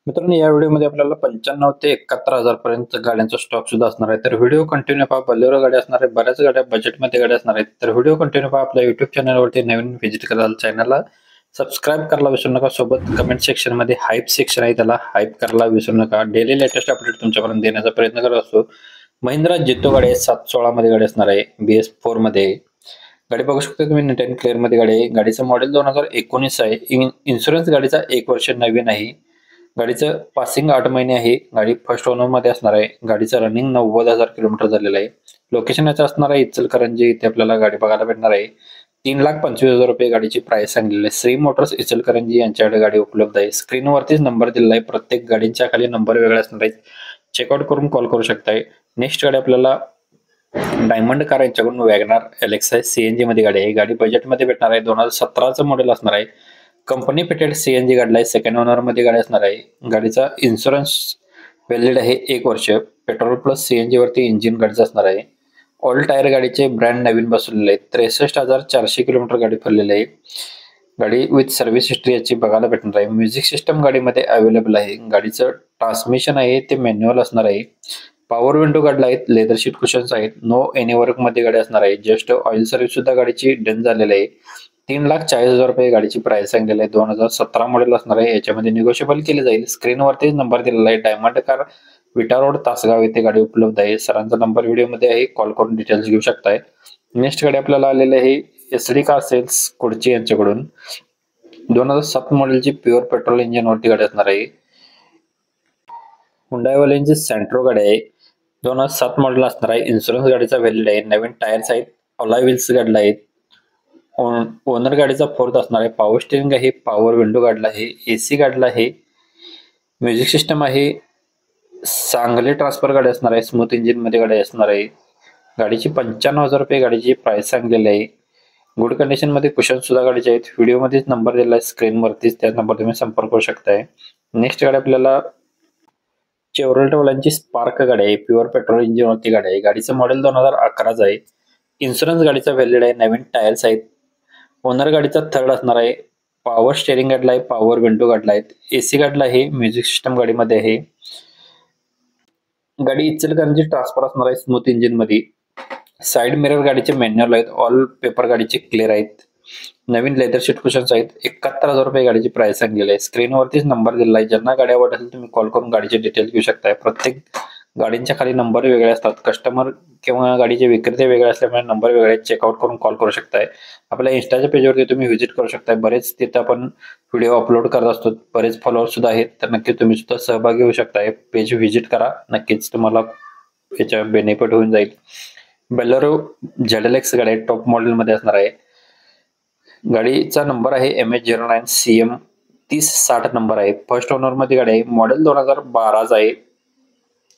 मित्रांनो, या व्हिडिओमध्ये आपल्याला 95 ते 71,000 पर्यंत गाड्यांचा स्टॉक सुद्धा असणार आहे. तर व्हिडिओ कंटिन्यू पहा. बोलेरो गाड्या असणार आहे, बऱ्याच गाड्या बजेटमध्ये गाड्या असणार आहेत. तर व्हिडिओ कंटिन्यू पहा. आपल्या युट्यूब चॅनलवरती नवीन व्हिजिट कराल, चॅनलला सबस्क्राईब करायला विसरू नका. सोबत कमेंट सेक्शनमध्ये हाईप सेक्शन आहे, त्याला हाईप करायला विसरू नका. डेली लेटेस्ट अपडेट तुमच्यापर्यंत देण्याचा प्रयत्न करत असतो. महिंद्रा जितो गाडी आहे, 716 मध्ये गाडी असणार आहे, BS4 मध्ये. गाडी बघू शकता तुम्ही, नीट अँड क्लिअर मध्ये गाडी आहे. गाडीचं मॉडेल 2019 आहे. इन्शुरन्स गाडीचा 1 वर्ष नवीन आहे. गाडीचं पासिंग 8 महिने आहे. गाडी फर्स्ट ओनर मध्ये असणार आहे. गाडीचं रनिंग 90,000 किलोमीटर झालेलं आहे. लोकेशन याचं असणार आहे इचलकरंजी. इथे आपल्याला गाडी बघायला भेटणार आहे. 3,25,000 रुपये गाडीची प्राइस सांगलेली आहे. श्री मोटर्स इचलकरंजी यांच्याकडे गाडी उपलब्ध आहे. स्क्रीनवरतीच नंबर दिलेला आहे. प्रत्येक गाडींच्या खाली नंबर वेगळे असणार आहेत. चेकआउट करून कॉल करू शकताय. नेक्स्ट गाडी आपल्याला डायमंड कार यांच्याकडून वॅगनार LXi CNG मध्ये गाडी आहे. गाडी बजेटमध्ये भेटणार आहे. 2017चं मॉडेल असणार आहे. कंपनी फिटेड CNG गाडी आहे. सेकंड ओनर मध्ये गाडी असणार आहे. गाडीचा इन्शुरन्स व्हॅलिड आहे 1 वर्ष. पेट्रोल प्लस CNG वरती इंजिन गाडीचं असणार आहे. ऑल टायर गाडीचे ब्रँड नवीन बसवलेले आहेत. 63,400 किलोमीटर गाडी फिरलेली आहे. गाडी विथ सर्व्हिस हिस्ट्री याची बघायला भेटणार आहे. म्युझिक सिस्टम गाडीमध्ये अवेलेबल आहे. गाडीचं ट्रान्समिशन आहे ते मॅन्युअल असणार आहे. पॉवर विंडो गाडीला आहेत. लेदर सीट कुशन्स आहेत. नो एनी वर्क मध्ये गाडी असणार आहे. जस्ट ऑइल सर्व्हिस सुद्धा गाडीची डन झालेली आहे. 3,40,000 रुपये गाडीची प्राइस सांगलेली आहे. 2017 मॉडेल असणार आहे. याच्यामध्ये निगोशिएबल केले जाईल. स्क्रीनवरती नंबर दिलेला आहे. डायमंड कार विटा रोड तासगाव येथे गाडी उपलब्ध आहे. सरांचा नंबर व्हिडिओमध्ये आहे, कॉल करून डिटेल्स घेऊ शकताय. नेक्स्ट गाडी आपल्याला आलेली आहे SD कार सेल्स कोडची यांच्याकडून. 2007 मॉडेलची प्युअर पेट्रोल इंजिन वरती गाडी असणार आहे. हुंडाई वाल्यांची सेंट्रो गाडी आहे. 2007 मॉडेल असणार आहे. इन्शुरन्स गाडीचा व्हॅलिड आहे. नवीन टायर्स आहेत. अलॉय व्हील्स गाडीला आहेत. ओनर गाडीचा 4th असणार आहे. पॉवर स्टीअरिंग आहे. पॉवर विंडो गाडीला आहे. AC गाडीला आहे. म्युझिक सिस्टम आहे. सांगली ट्रान्सफर गाडी असणार आहे. स्मूथ इंजिन मध्ये गाडी असणार आहे. गाडीची 95,000 रुपये गाडीची प्राइस सांगलेली आहे. गुड कंडिशन मध्ये कुशन सुद्धा गाडीचे आहेत. व्हिडिओ मध्येच नंबर दिला आहे स्क्रीनवरतीच, त्या नंबर तुम्ही संपर्क करू शकताय. नेक्स्ट गाडी आपल्याला चेव्हरोलेट वाल्यांची स्पार्क गाडी आहे. प्युअर पेट्रोल इंजिन वरती गाडी आहे. गाडीचं मॉडेल 2011चं आहे. इन्शुरन्स गाडीचा व्हॅलिड आहे. नवीन टायर्स आहेत. ओनर गाडीचा 3rd असणार आहे. पॉवर स्टेअरिंग गाडीला आहे. पॉवर विंडो गाडीला आहेत. AC गाडीला आहे. म्युझिक सिस्टम गाडीमध्ये आहे. गाडी इचलकरंजी ट्रान्सफर असणार आहे स्मूथ इंजिन मध्ये. साइड मिरर गाडीचे मॅन्युअल आहेत. ऑल पेपर गाडीचे क्लिअर आहेत. नवीन लेदर सीट कुशन्स आहेत. 71,000 रुपये गाडीची प्राइस सांगलेली आहे. स्क्रीनवरतीच नंबर दिलेला आहे. ज्यांना गाडी आवडत असेल तुम्ही कॉल करून गाडीचे डिटेल्स घेऊ शकताय. प्रत्येक गाडींच्या खाली नंबर वेगळे असतात. कस्टमर किंवा गाडीचे विक्रेते वेगळे असल्यामुळे नंबर वेगळे चेकआउट करून कॉल करू शकताय. आपल्या इंस्टाच्या पेजवरती तुम्ही व्हिजिट करू शकताय. बरेच तिथे आपण व्हिडिओ अपलोड करत असतो. बरेच फॉलोअर सुद्धा आहेत. तर नक्की तुम्ही सुद्धा सहभागी होऊ शकताय. पेज व्हिजिट करा. नक्कीच तुम्हाला याच्या बेनिफिट होऊन जाईल. बोलेरो ZLX गाडी टॉप मॉडेल मध्ये असणार आहे. गाडीचा नंबर आहे MH09 CM 3060 नंबर आहे. फर्स्ट ओनर मध्ये गाडी आहे. मॉडेल 2012चा आहे.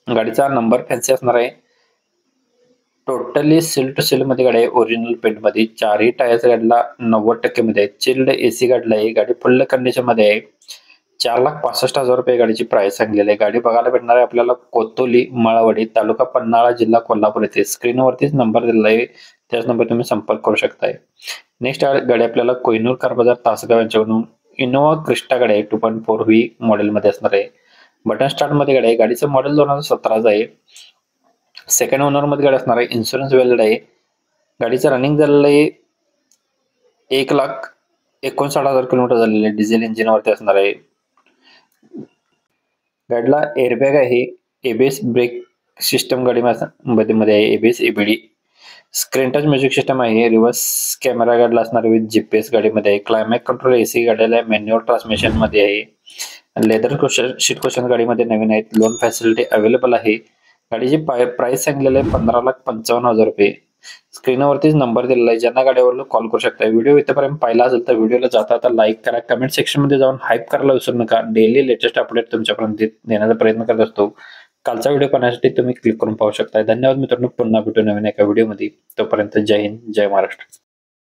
गाडीचा नंबर फॅन्सी असणार आहे. टोटली सील टू सील मध्ये गाडी आहे. ओरिजिनल पेंट मध्ये. 4ही टायर्स गाडीला 90% मध्ये आहेत. चिल्ड AC गाडीला आहे. गाडी फुल कंडिशन मध्ये आहे. 4,65,000 रुपये गाडीची प्राइस सांगलेली आहे. गाडी बघायला भेटणार आहे आपल्याला कोतोली मळावडी, तालुका पन्हाळा, जिल्हा कोल्हापूर येथे. स्क्रीनवरतीच नंबर दिलेला आहे, त्याच नंबर तुम्ही संपर्क करू शकताय. नेक्स्ट गाडी आपल्याला कोहिनूर कार बाजार तासगाव यांच्याकडून इनोवा क्रिस्टा गाडी आहे. 2.4V मॉडेल मध्ये असणार आहे. बटन स्टार्ट मध्ये गाडी आहे. गाडीचं मॉडेल 2017चं आहे. सेकंड ओनर मध्ये गाडी असणार आहे. इन्शुरन्स व्हॅलिड आहे. गाडीचं रनिंग झालेलं आहे 1,59,000 किलोमीटर झालेले आहे. डिझेल इंजिन वरती असणार आहे. गाडीला एअरबॅग आहे. ABS ब्रेक सिस्टम गाडीमध्ये आहे. ABS ABD. Screen touch music system आहे. रिव्हर्स कॅमेरा गाडीला असणार विथ GPS गाडीमध्ये आहे. क्लायमॅक्स कंट्रोल AC गाडीला मॅन्युअल ट्रान्समिशन मध्ये आहे. लेदर सीट कुशन गाडीमध्ये नवीन आहेत. लोन फॅसिलिटी अवेलेबल आहे. गाडीची प्राइस सांगलेली आहे 15,55,000 रुपये. स्क्रीनवरतीच नंबर दिलेला आहे. ज्यांना गाडीवर कॉल करू शकता. व्हिडिओ इथपर्यंत पाहिला असेल तर व्हिडिओला जाता लाईक करा. कमेंट सेक्शन मध्ये जाऊन हाईप करायला विसरू नका. डेली लेटेस्ट अपडेट तुमच्यापर्यंत देण्याचा प्रयत्न करत असतो. कालचा व्हिडिओ पाहण्यासाठी तुम्ही क्लिक करून पाहू शकता. धन्यवाद मित्रांनो. पुन्हा भेटू नवीन एका व्हिडिओमध्ये. तोपर्यंत जय हिंद, जय महाराष्ट्र.